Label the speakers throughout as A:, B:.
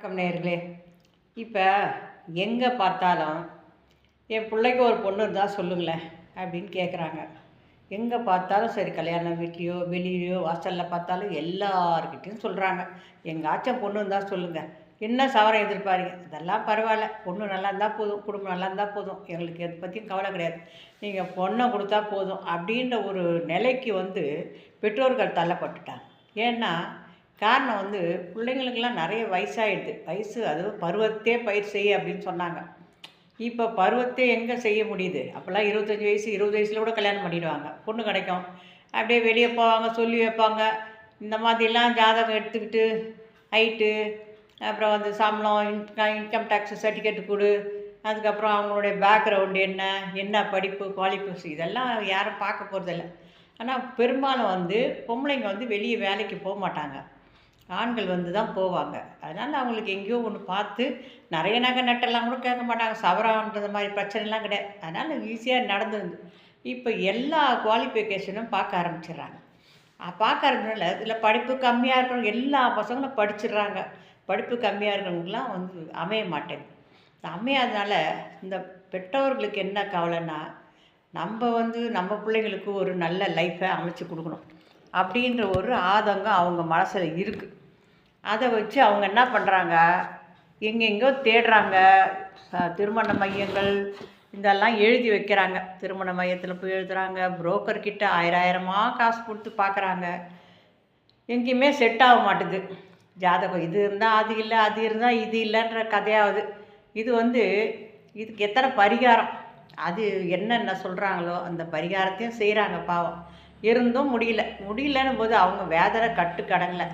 A: வணக்கம் நேயர்களே. இப்போ எங்கே பார்த்தாலும் என் பிள்ளைக்கு ஒரு பொண்ணு இருந்தால் சொல்லுங்களேன் அப்படின்னு கேட்குறாங்க. எங்கே பார்த்தாலும் சரி, கல்யாண வீட்லேயோ வெளியிலையோ வாசலில் பார்த்தாலும் எல்லார்கிட்டையும் சொல்கிறாங்க, எங்காச்சும் பொண்ணு இருந்தால் சொல்லுங்கள். என்ன சவரம் எதிர்பார்ங்க, அதெல்லாம் பரவாயில்ல, பொண்ணு நல்லா இருந்தால் போதும், குடும்பம் நல்லா இருந்தால் போதும், எங்களுக்கு எதை பற்றியும் கவலை கிடையாது, நீங்கள் பொண்ணை கொடுத்தா போதும் அப்படின்ற ஒரு நிலைக்கு வந்து பெற்றோர்கள் தள்ளப்பட்டுட்டாங்க. ஏன்னா காரணம் வந்து பிள்ளைங்களுக்கெல்லாம் நிறைய வயசாகிடுது. அதுவும் பருவத்தே பயிர் செய்ய அப்படின்னு சொன்னாங்க. இப்போ பருவத்தே எங்கே செய்ய முடியுது? அப்போல்லாம் 25 வயசு 20 வயசில் கூட கல்யாணம் பண்ணிடுவாங்க, பொண்ணு கிடைக்கும். அப்படியே வெளியே போவாங்க, சொல்லி வைப்பாங்க. இந்த மாதிரிலாம் ஜாதகம் எடுத்துக்கிட்டு ஹைட்டு, அப்புறம் வந்து சம்பளம், இன்கம் டேக்ஸ் சர்டிஃபிகேட் கொடு, அதுக்கப்புறம் அவங்களுடைய பேக்ரவுண்டு என்ன, என்ன படிப்பு, குவாலிஃபிகேஷன், இதெல்லாம் யாரும் பார்க்க போகிறதில்ல. ஆனால் பெரும்பாலும் வந்து பொம்பளைங்க வந்து வெளியே வேலைக்கு போக மாட்டாங்க, ஆண்கள் வந்து தான் போவாங்க. அதனால் அவங்களுக்கு எங்கேயோ ஒன்று பார்த்து நிறைய நகை நட்டெல்லாம் கூட கேட்க மாட்டாங்க, சவரன்றது மாதிரி பிரச்சனைலாம் கிடையாது. அதனால் ஈஸியாக நடந்துருந்து. இப்போ எல்லா குவாலிஃபிகேஷனும் பார்க்க ஆரம்பிச்சிடுறாங்க. பார்க்க ஆரம்பிச்சனால இதில் படிப்பு கம்மியாக இருக்கிறவங்க எல்லா பசங்களும் படிச்சிடுறாங்க. படிப்பு கம்மியாக இருக்கிறவங்களாம் வந்து அமைய மாட்டேங்குது. அமையாதனால இந்த பெற்றோர்களுக்கு என்ன கவலைன்னா, நம்ம வந்து நம்ம பிள்ளைங்களுக்கு ஒரு நல்ல லைஃப்பை அமைச்சு கொடுக்கணும் அப்படின்ற ஒரு ஆதங்கம் அவங்க மனசில் இருக்குது. அதை வச்சு அவங்க என்ன பண்ணுறாங்க, எங்கெங்கோ தேடுறாங்க. திருமண மையங்கள் இதெல்லாம் எழுதி வைக்கிறாங்க. திருமண மையத்தில் போய் எழுதுகிறாங்க, புரோக்கர்கிட்ட ஆயிரமாக காசு கொடுத்து பார்க்குறாங்க. எங்கேயுமே செட் ஆக மாட்டுது ஜாதகம். இது இருந்தால் அது இல்லை, அது இருந்தால் இது இல்லைன்ற கதையாகுது. இது வந்து இதுக்கு எத்தனை பரிகாரம், அது என்னென்ன சொல்கிறாங்களோ அந்த பரிகாரத்தையும் செய்கிறாங்க பாவம். இருந்தும் முடியலன்னு போது அவங்க வேதனை கட்டுக்கடங்கலை.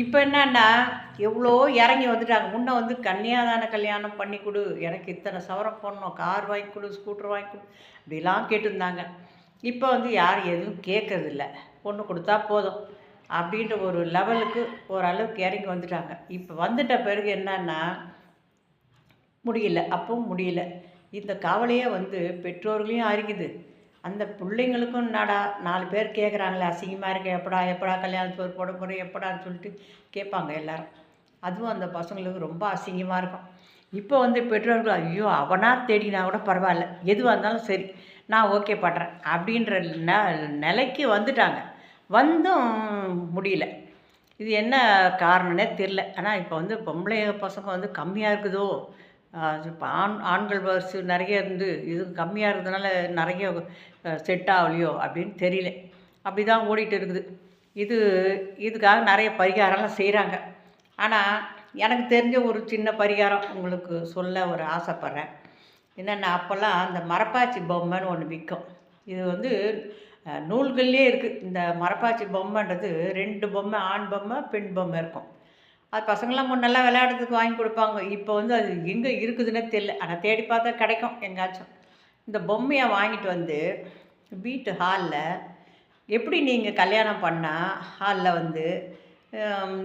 A: இப்போ என்னன்னா எவ்வளோ இறங்கி வந்துட்டாங்க. முன்னே வந்து கன்னியாதான கல்யாணம் பண்ணி கொடு, எனக்கு இத்தனை சவரம் போடணும், கார் வாங்கி கொடு, ஸ்கூட்டர் வாங்கி கொடு, அப்படிலாம் கேட்டுருந்தாங்க. இப்போ வந்து யாரும் எதுவும் கேட்கறதில்ல, பொண்ணு கொடுத்தா போதும் அப்படின்ற ஒரு லெவலுக்கு ஓரளவுக்கு இறங்கி வந்துட்டாங்க. இப்போ வந்துட்ட பிறகு என்னன்னா அப்பவும் முடியல. இந்த கவலையே வந்து பெற்றோர்களையும் அறிக்குது, அந்த பிள்ளைங்களுக்கும். என்னடா 4 பேர் கேட்குறாங்களே, அசிங்கமாக இருக்க, எப்படா கல்யாணத்துக்கு போட போகிறேன் எப்படான்னு சொல்லிட்டு கேட்பாங்க எல்லாரும். அதுவும் அந்த பசங்களுக்கு ரொம்ப அசிங்கமாக இருக்கும். இப்போ வந்து பெற்றோர்கள் ஐயோ அவனா தேடினா கூட பரவாயில்ல, எதுவாக இருந்தாலும் சரி நான் ஓகே பண்ணுறேன் அப்படின்ற நிலைக்கு வந்துட்டாங்க. வந்தும் முடியல. இது என்ன காரணம்னே தெரில. ஆனால் இப்போ வந்து பொம்பளை பசங்க வந்து கம்மியாக இருக்குதோ, இப்போ ஆண்கள் வயசு நிறைய இருந்து இது கம்மியாக இருக்கிறதுனால நிறைய செட் ஆகலையோ அப்படின்னு தெரியல. அப்படி தான் ஓடிட்டு இருக்குது. இதுக்காக நிறைய பரிகாரம்லாம் செய்கிறாங்க. ஆனால் எனக்கு தெரிஞ்ச ஒரு சின்ன பரிகாரம் உங்களுக்கு சொல்ல ஒரு ஆசைப்பட்றேன். என்னென்னா, அப்போல்லாம் அந்த மரப்பாச்சி பொம்மைன்னு ஒன்று விற்கும். இது வந்து நூல்கள்லேயே இருக்குது. இந்த மரப்பாச்சி பொம்மைன்றது 2 பொம்மை, ஆண் பொம்மை பெண் பொம்மை இருக்கும். அது பசங்களாம் முன்னெல்லாம் விளையாடுறதுக்கு வாங்கி கொடுப்பாங்க. இப்போ வந்து அது எங்கே இருக்குதுன்னே தெரியல. ஆனால் தேடி பார்த்தா கிடைக்கும் எங்காச்சும். இந்த பொம்மையை வாங்கிட்டு வந்து வீட்டு ஹாலில், எப்படி நீங்கள் கல்யாணம் பண்ணால் ஹாலில் வந்து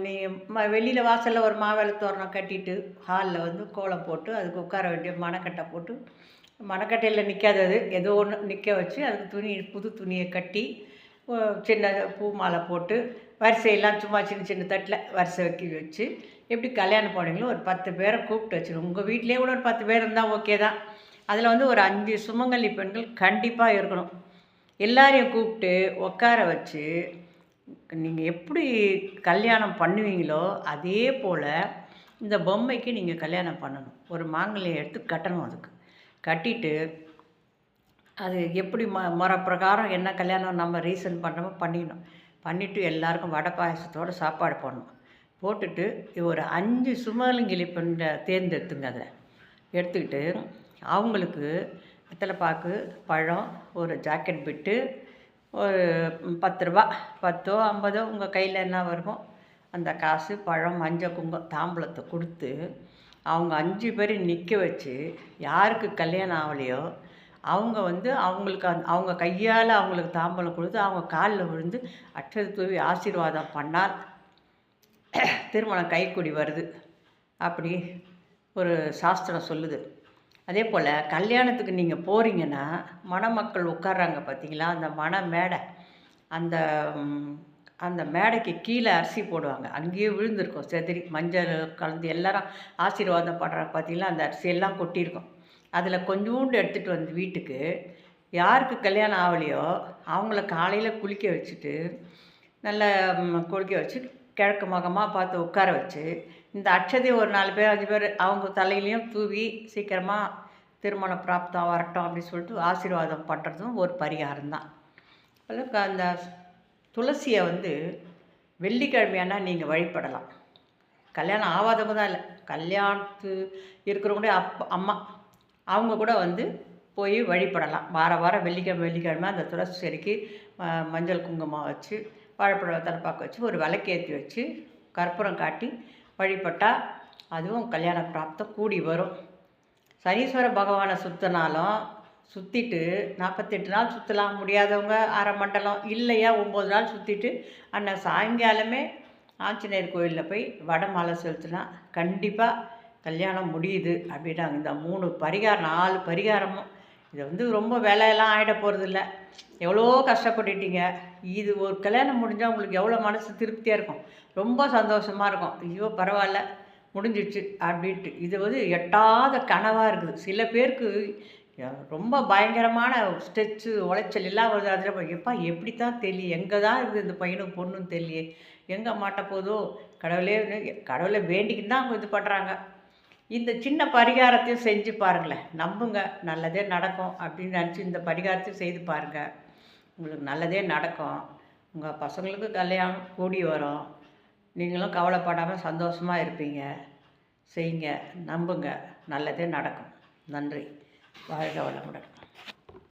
A: நீங்கள் வெளியில் வாசலில் ஒரு மாவேலை தோரணம் கட்டிட்டு ஹாலில் வந்து கோலம் போட்டு அதுக்கு உட்கார வேண்டிய மணக்கட்டை போட்டு, மணக்கட்டையில் நிற்காது, அது ஏதோ ஒன்று நிற்க வச்சு அதுக்கு புது துணியை கட்டி சின்ன பூ மாலை போட்டு வரிசையெல்லாம் சும்மா சின்ன தட்டில் வரிசை வச்சு எப்படி கல்யாணம் போனீங்களோ ஒரு 10 பேரை கூப்பிட்டு வச்சுருங்க. உங்கள் வீட்டிலே கூட ஒரு 10 பேர் இருந்தால் ஓகே தான். அதில் வந்து ஒரு 5 சுமங்கலி பெண்கள் கண்டிப்பாக இருக்கணும். எல்லாரையும் கூப்பிட்டு உட்கார வச்சு நீங்கள் எப்படி கல்யாணம் பண்ணுவீங்களோ அதே போல் இந்த பொம்மைக்கு நீங்கள் கல்யாணம் பண்ணணும். ஒரு மாங்கல்யம் எடுத்து கட்டணும். அதுக்கு கட்டிட்டு அது எப்படி முறை பிரகாரம் என்ன கல்யாணம் நம்ம ரீசன் பண்ணுறோமோ பண்ணிவிட்டு எல்லாருக்கும் வடை பாயசத்தோடு சாப்பாடு போடணும். போட்டுட்டு ஒரு 5 சுமங்கலி பெண்ணை தேர்ந்தெடுத்துங்க. அதில் எடுத்துக்கிட்டு அவங்களுக்கு வெத்தலைப்பாக்கு, பழம், ஒரு ஜாக்கெட் பிட்டு, ஒரு 10 ரூபா, 10ஓ 50ஓ உங்கள் கையில் என்ன வருமோ அந்த காசு, பழம், மஞ்சள், குங்குமம், தாம்பூலத்தை கொடுத்து அவங்க 5 பேரையும் நிற்க வச்சு யாருக்கு கல்யாணம் ஆகலையோ அவங்க வந்து அவங்களுக்கு அவங்க கையால் அவங்களுக்கு தாம்பூலம் கொடுத்து அவங்க காலில் விழுந்து அட்சதை தூவி ஆசீர்வாதம் பண்ணால் திருமணம் கைக்கூடி வருது அப்படி ஒரு சாஸ்திரம் சொல்லுது. அதே போல் கல்யாணத்துக்கு நீங்கள் போகிறீங்கன்னா மணமக்கள் உட்கார்றாங்க பார்த்தீங்களா, அந்த மண மேடை, அந்த அந்த மேடைக்கு கீழே அரிசி போடுவாங்க. அங்கேயே விழுந்திருக்கும் செதறி. மஞ்சள் கலந்து எல்லாரும் ஆசீர்வாதம் பண்ணுறாங்க பார்த்தீங்களா, அந்த அரிசியெல்லாம் கொட்டியிருக்கும். அதில் கொஞ்சூண்டு எடுத்துகிட்டு வந்து வீட்டுக்கு யாருக்கு கல்யாணம் ஆகலையோ அவங்கள காலையில் குளிக்க வச்சுட்டு, நல்லா குளிக்க வச்சு கிழக்கு முகமாக பார்த்து உட்கார வச்சு, இந்த அட்சதையை ஒரு 4 பேர் 5 பேர் அவங்க தலையிலையும் தூவி சீக்கிரமாக திருமண பிராப்தம் வரட்டும் அப்படின்னு சொல்லிட்டு ஆசீர்வாதம் பண்ணுறதும் ஒரு பரிகாரம் தான். அதில் அந்த துளசியை வந்து வெள்ளிக்கிழமையானா நீங்கள் வழிபடலாம். கல்யாணம் ஆகாதவங்க தான் இல்லை, கல்யாணத்து இருக்கிறவங்களே அம்மா அவங்க கூட வந்து போய் வழிபடலாம். வாரம் வெள்ளிக்கிழமை அந்த துளசி செடிக்கு மஞ்சள் குங்குமம் வச்சு வாழைப்பழம் தலப்பாக்கு வச்சு ஒரு விளக்கேற்றி வச்சு கற்பூரம் காட்டி வழிபட்டால் அதுவும் கல்யாண பிராப்தம் கூடி வரும். சனீஸ்வர பகவானை சுற்றினாலும் சுற்றிட்டு 48 நாள் சுற்றலாம், முடியாதவங்க அரை மண்டலம் இல்லையா 9 நாள் சுற்றிட்டு அன்னை சாயங்காலமே ஆஞ்சநேயர் கோயிலில் போய் வடை மாலை செலுத்தினா கண்டிப்பாக கல்யாணம் முடியுது அப்படின்னாங்க. இந்த 3 பரிகாரம் 4 பரிகாரமும் இதை வந்து ரொம்ப வேலையெல்லாம் ஆகிட போகிறதில்ல. எவ்வளோ கஷ்டப்பட்டுட்டீங்க, இது ஒரு கல்யாணம் முடிஞ்சால் உங்களுக்கு எவ்வளோ மனசு திருப்தியாக இருக்கும், ரொம்ப சந்தோஷமாக இருக்கும். ஐயோ பரவாயில்ல முடிஞ்சிடுச்சு அப்படின்ட்டு. இது வந்து எட்டாத கனவாக இருக்குது. சில பேருக்கு ரொம்ப பயங்கரமான ஸ்ட்ரெச்சு உளைச்சல் எல்லாம் வருது. அதில் எப்பா எப்படி தான் தெரியல, எங்கே தான் இருக்குது இந்த பையனும் பொண்ணுன்னு தெரியலையே, எங்கே மாட்ட போதோ கடவுளை வேண்டிக்கிட்டு தான் அவங்க இது பண்ணுறாங்க. இந்த சின்ன பரிகாரத்தையும் செஞ்சு பாருங்களேன், நம்புங்க நல்லதே நடக்கும் அப்படின்னு நினச்சி இந்த பரிகாரத்தையும் செய்து பாருங்கள், உங்களுக்கு நல்லதே நடக்கும். உங்கள் பசங்களுக்கு கல்யாணம் கூடி வரும், நீங்களும் கவலைப்படாமல் சந்தோஷமாக இருப்பீங்க. செய்யுங்க, நம்புங்க, நல்லதே நடக்கும். நன்றி. வாழ்க வளமுடன்.